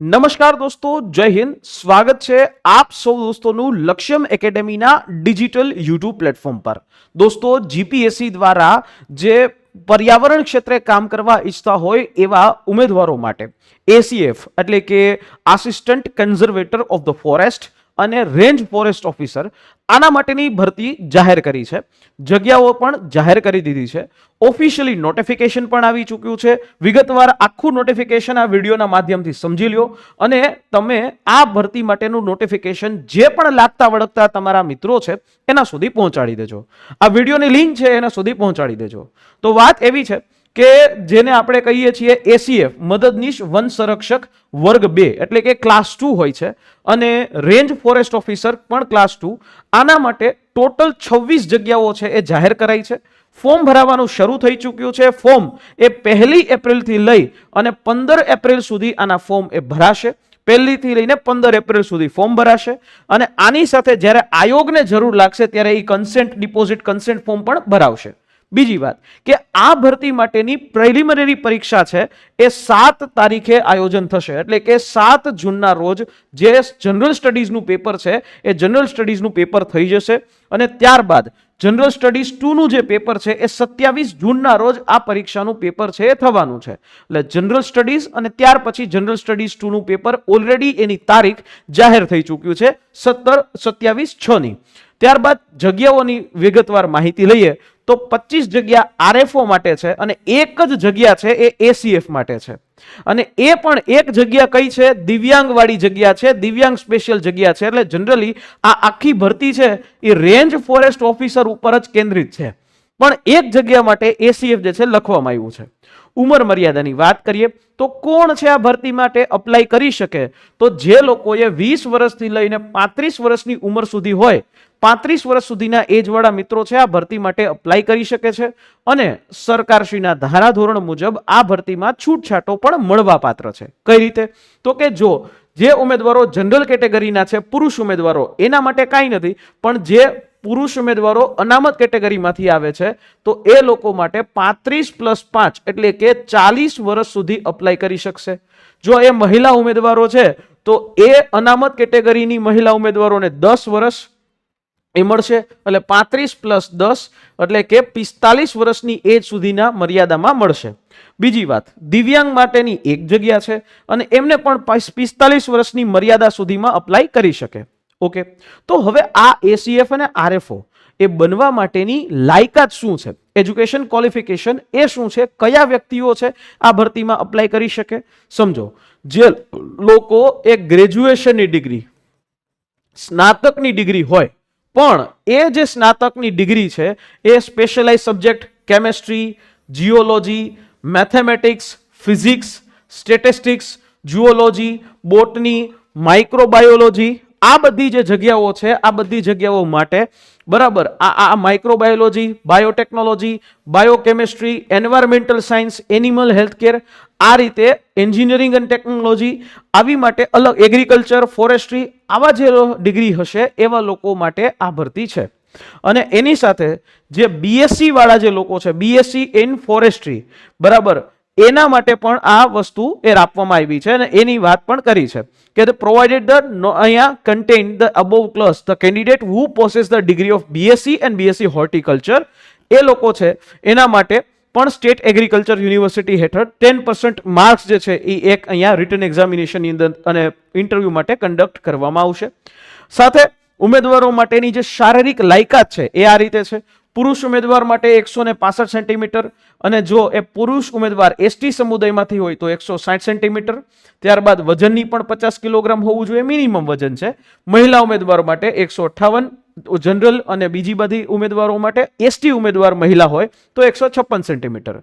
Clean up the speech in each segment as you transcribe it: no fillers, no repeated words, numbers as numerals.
નમસ્કાર દોસ્તો, જય હિન્દ. સ્વાગત છે આપ સૌ દોસ્તોનું લક્ષ્યમ એકેડેમીના ડિજિટલ યુટ્યુબ પ્લેટફોર્મ પર. દોસ્તો, જીપીએસસી દ્વારા જે પર્યાવરણ ક્ષેત્રે કામ કરવા ઈચ્છતા હોય એવા ઉમેદવારો માટે એસીએફ એટલે કે assistant conservator of the forest અને રેન્જ ફોરેસ્ટ ઓફિસર આના માટેની ભરતી જાહેર કરી છે. જગ્યાઓ પણ જાહેર કરી દીધી છે. ઓફિશિયલી નોટિફિકેશન પણ આવી ચૂક્યું છે. વિગતવાર આખું નોટિફિકેશન આ વિડીયોના માધ્યમથી સમજી લો અને તમે આ ભરતી માટેનું નોટિફિકેશન જે પણ લાગતા વળગતા તમારા મિત્રો છે એના સુધી પહોંચાડી દેજો. આ વિડીયોની લિંક છે એના સુધી પહોંચાડી દેજો. તો વાત એવી છે કે જેને આપણે કહીએ છીએ એસીએફ મદદનીશ વન સંરક્ષક વર્ગ 2 એટલે કે ક્લાસ 2 હોય છે અને રેન્જ ફોરેસ્ટ ઓફિસર પણ ક્લાસ 2. આના માટે ટોટલ 26 જગ્યાઓ છે એ જાહેર કરાઈ છે. ફોર્મ ભરાવાનું શરૂ થઈ ચૂક્યું છે. ફોર્મ એ 1 એપ્રિલથી લઈ અને 15 એપ્રિલ સુધી આના ફોર્મ એ ભરાશે. 1 થી લઈને 15 એપ્રિલ સુધી ફોર્મ ભરાશે અને આની સાથે જ્યારે આયોગને જરૂર લાગશે ત્યારે એ કન્સેન્ટ ડિપોઝિટ કન્સેન્ટ ફોર્મ પણ ભરાવશે. બીજી વાત કે આ ભરતી માટેની પ્રિલિમિનરી પરીક્ષા છે એ 7 તારીખે આયોજન થશે એટલે કે 7 જૂનના રોજ જે જનરલ સ્ટડીઝનું પેપર છે એ જનરલ સ્ટડીઝનું પેપર થઈ જશે અને ત્યારબાદ જનરલ સ્ટડીઝ 2 નું જે પેપર છે એ 27 જૂનના રોજ આ પરીક્ષાનું પેપર છે એ થવાનું છે. એટલે જનરલ સ્ટડીઝ અને ત્યાર પછી જનરલ સ્ટડીઝ 2 નું પેપર ઓલરેડી એની તારીખ જાહેર થઈ ચૂક્યું છે 27/6 ત્યારબાદ જગ્યાઓની વિગતવાર માહિતી લઈએ તો 25 જગ્યા આરએફઓ માટે છે અને એક જ જગ્યા છે એ એસીએફ માટે છે અને એ પણ એક જગ્યા કઈ છે? દિવ્યાંગ વાળી જગ્યા છે, દિવ્યાંગ સ્પેશિયલ જગ્યા છે. એટલે જનરલી આ આખી ભરતી છે એ રેન્જ ફોરેસ્ટ ઓફિસર ઉપર જ કેન્દ્રિત છે પણ એક જગ્યા માટે એસીએફ જે છે લખવામાં આવ્યું છે. ઉંમર મર્યાદાની વાત કરીએ તો કોણ છે આ ભરતી માટે અપ્લાય કરી શકે? તો જે લોકોએ 20 વર્ષથી લઈને 35 વર્ષની ઉંમર સુધી હોય 35 વર્ષ સુધીના એજવાળા મિત્રો છે આ ભરતી માટે અપ્લાય કરી શકે છે અને સરકારશ્રીના ધારાધોરણ મુજબ આ ભરતીમાં છૂટછાટો પણ મળવાપાત્ર છે. કઈ રીતે? તો કે જો જે ઉમેદવારો જનરલ કેટેગરીના છે પુરુષ ઉમેદવારો એના માટે કાંઈ નથી પણ જે પુરુષ ઉમેદવારો અનામત કેટેગરીમાંથી આવે છે તો એ લોકો માટે 35+5 એટલે કે 40 વર્ષ સુધી અપ્લાય કરી શકશે. જો એ મહિલા ઉમેદવારો છે તો એ અનામત કેટેગરીની મહિલા ઉમેદવારોને 10 વર્ષ એ મળશે એટલે 35+10 એટલે કે 45 વર્ષની એજ સુધીના મર્યાદામાં મળશે. બીજી વાત, દિવ્યાંગ માટેની એક જગ્યા છે અને એમને પણ 45 વર્ષની મર્યાદા સુધીમાં અપ્લાય કરી શકે. ઓકે, તો હવે આ એસીએફ અને આરએફઓ એ બનવા માટેની લાયકાત શું છે? એજ્યુકેશન ક્વોલિફિકેશન એ શું છે? કયા વ્યક્તિઓ છે આ ભરતીમાં અપ્લાય કરી શકે? સમજો, જે લોકો એક ગ્રેજ્યુએશનની ડિગ્રી સ્નાતકની ડિગ્રી હોય પણ એ જે સ્નાતકની ડિગ્રી છે એ specialize subject chemistry, geology, mathematics, physics, statistics, zoology, botany, microbiology આ બધી જે જગ્યાઓ છે આ બધી જગ્યાઓ માટે બરાબર આ microbiology, biotechnology, biochemistry, environmental science, animal healthcare આ રીતે એન્જિનિયરિંગ અને ટેકનોલોજી આવી માટે અલગ એગ્રીકલ્ચર, ફોરેસ્ટ્રી આવા જે ડિગ્રી હશે એવા લોકો માટે આ ભરતી છે. અને એની સાથે જે બીએસસી વાળા જે લોકો છે બીએસસી ઇન ફોરેસ્ટ્રી બરાબર એના માટે પણ આ વસ્તુ એ આપવામાં આવી છે અને એની વાત પણ કરી છે કે the provided the અહીંયા contain the above clause the candidate who possess the degree of BSc and BSc horticulture એ લોકો છે એના માટે પણ સ્ટેટ એગ્રીકલ્ચર યુનિવર્સિટી હેઠળ 10% માર્ક્સ જે છે એ એક અહીંયા રિટન એક્ઝામિનેશનની અંદર અને ઇન્ટરવ્યુ માટે કન્ડક્ટ કરવામાં આવશે. સાથે ઉમેદવારો માટેની જે શારીરિક લાયકાત છે એ આ રીતે છે. પુરુષ ઉમેદવાર માટે 165 સેન્ટીમીટર અને જો એ પુરુષ ઉમેદવાર એસટી સમુદાયમાંથી હોય તો 160 સેન્ટીમીટર. ત્યારબાદ વજનની પણ 50 કિલોગ્રામ હોવું જોઈએ, મિનિમમ વજન છે. મહિલા ઉમેદવાર માટે 158, જનરલ અને બીજી બધી ઉમેદવારો માટે એસટી ઉમેદવાર મહિલા હોય તો 156 સેન્ટીમીટર.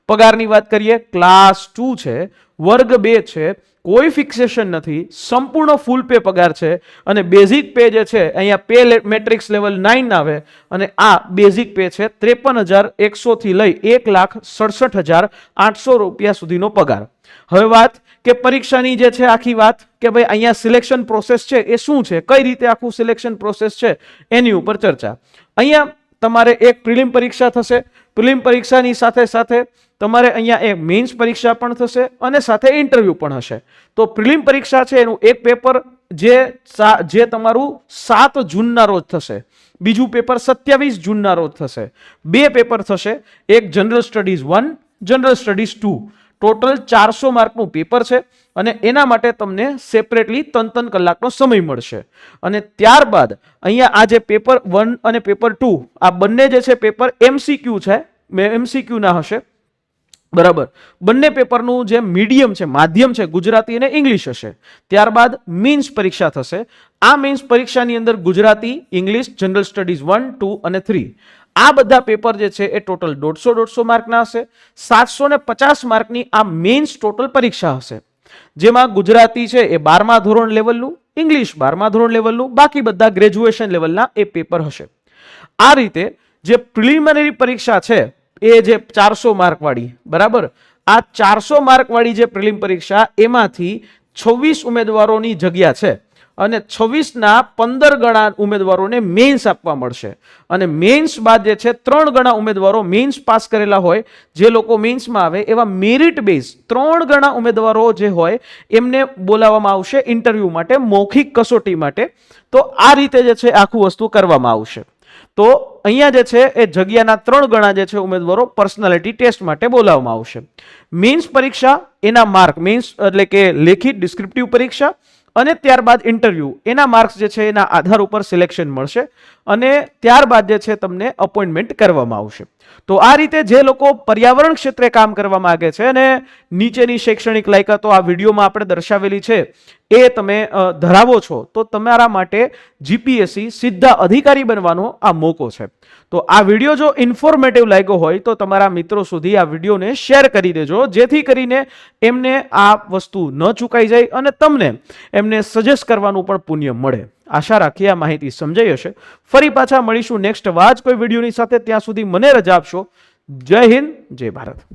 પગારની વાત કરીએ, ક્લાસ 2 છે, વર્ગ 2 છે, કોઈ ફિક્સેશન નથી, સંપૂર્ણ ફૂલ પે પગાર છે અને બેઝિક પે જે છે અહીંયા પે મેટ્રિક્સ લેવલ 9 આવે અને આ બેઝિક પે છે 53,100 થી લઈ 1,67,800 રૂપિયા સુધીનો પગાર. હવે વાત કે પરીક્ષાની જે છે આખી વાત કે ભાઈ અહીંયા સિલેક્શન પ્રોસેસ છે એ શું છે, કઈ રીતે આખું સિલેક્શન પ્રોસેસ છે એની ઉપર ચર્ચા. અહીંયા તમારે એક પ્રિલિમ પરીક્ષા થશે, પ્રિલિમ પરીક્ષાની સાથે સાથે તમારે અહીંયા એક મેઇન્સ પરીક્ષા પણ થશે અને સાથે ઇન્ટરવ્યુ પણ હશે. તો પ્રિલિમ પરીક્ષા છે એનું એક પેપર જે તમારું 7 જૂનના રોજ થશે, બીજું પેપર 27 જૂનના રોજ થશે. 2 પેપર થશે, એક general studies 1, general studies 2. Total 400 માર્કનું પેપર છે અને એના માટે તમને સેપરેટલી 3 કલાકનો સમય મળશે. અને ત્યારબાદ અહીંયા આ જે પેપર 1 અને પેપર 2 આ બંને જે છે પેપર MCQ છે, MCQ ના હશે, બરાબર. બંને પેપરનું જે મીડિયમ છે, માધ્યમ છે, ગુજરાતી અને ઇંગ્લિશ હશે. ત્યારબાદ મીન્સ પરીક્ષા થશે. આ મીન્સ પરીક્ષાની અંદર ગુજરાતી, ઇંગ્લિશ, જનરલ સ્ટડીઝ 1, 2 અને 3 આ બધા પેપર જે છે એ ટોટલ 150 માર્કના હશે. 750 માર્કની આ મેઇન્સ ટોટલ પરીક્ષા હશે, જેમાં ગુજરાતી છે એ 12મા ધોરણ લેવલનું, ઇંગ્લિશ 12મા ધોરણ લેવલનું, બાકી બધા ગ્રેજ્યુએશન લેવલના એ પેપર હશે. આ રીતે જે પ્રિલિમિનરી પરીક્ષા છે એ જે 400 માર્ક વાળી, બરાબર, આ 400 માર્ક વાળી જે પ્રિલિમ પરીક્ષા એમાંથી 26 ઉમેદવારોની જગ્યા છે અને 26ના 15 ગણા ઉમેદવારોને મેઇન્સ આપવા મળશે. અને મેઇન્સ બાદ જે છે 3 ગણા ઉમેદવારો મેઇન્સ પાસ કરેલા હોય, જે લોકો મેઇન્સમાં આવે એવા મેરિટ બેઝ 3 ગણા ઉમેદવારો જે હોય એમને બોલાવવામાં આવશે ઇન્ટરવ્યુ માટે, મૌખિક કસોટી માટે. તો આ રીતે જે છે આખું વસ્તુ કરવામાં આવશે. તો અહીંયા જે છે એ જગ્યાના 3 ગણા જે છે ઉમેદવારો પર્સનાલિટી ટેસ્ટ માટે બોલાવવામાં આવશે. મેઇન્સ પરીક્ષા એના માર્ક, મેઇન્સ એટલે કે લેખિત ડિસ્ક્રિપ્ટિવ પરીક્ષા અને ત્યારબાદ ઇન્ટરવ્યુ એના માર્ક્સ જે છે એના આધાર ઉપર સિલેક્શન મળશે અને ત્યારબાદ જે છે તમને અપોઇન્ટમેન્ટ કરવામાં આવશે. તો આ રીતે જે લોકો પર્યાવરણ ક્ષેત્રે કામ કરવા માંગે છે અને નીચેની શૈક્ષણિક લાયકાતો આ વિડીયોમાં આપણે દર્શાવેલી છે એ તમે ધરાવો છો, તો તમારા માટે જીપીએસસી સીધા અધિકારી બનવાનો આ મોકો છે. તો આ વિડીયો જો ઇન્ફોર્મેટિવ લાગ્યો હોય તો તમારા મિત્રો સુધી આ વિડીયોને શેર કરી દેજો, જેથી કરીને એમને આ વસ્તુ ન ચૂકાઈ જાય અને તમને એમને સજેસ્ટ કરવાનું પણ પુણ્ય મળે. આશા રાખીએ આ માહિતી સમજાઈ હશે. ફરી પાછા મળીશું નેક્સ્ટ આવા જ કોઈ વિડીયોની સાથે. ત્યાં સુધી મને રજા આપશો. જય હિન્દ, જય ભારત.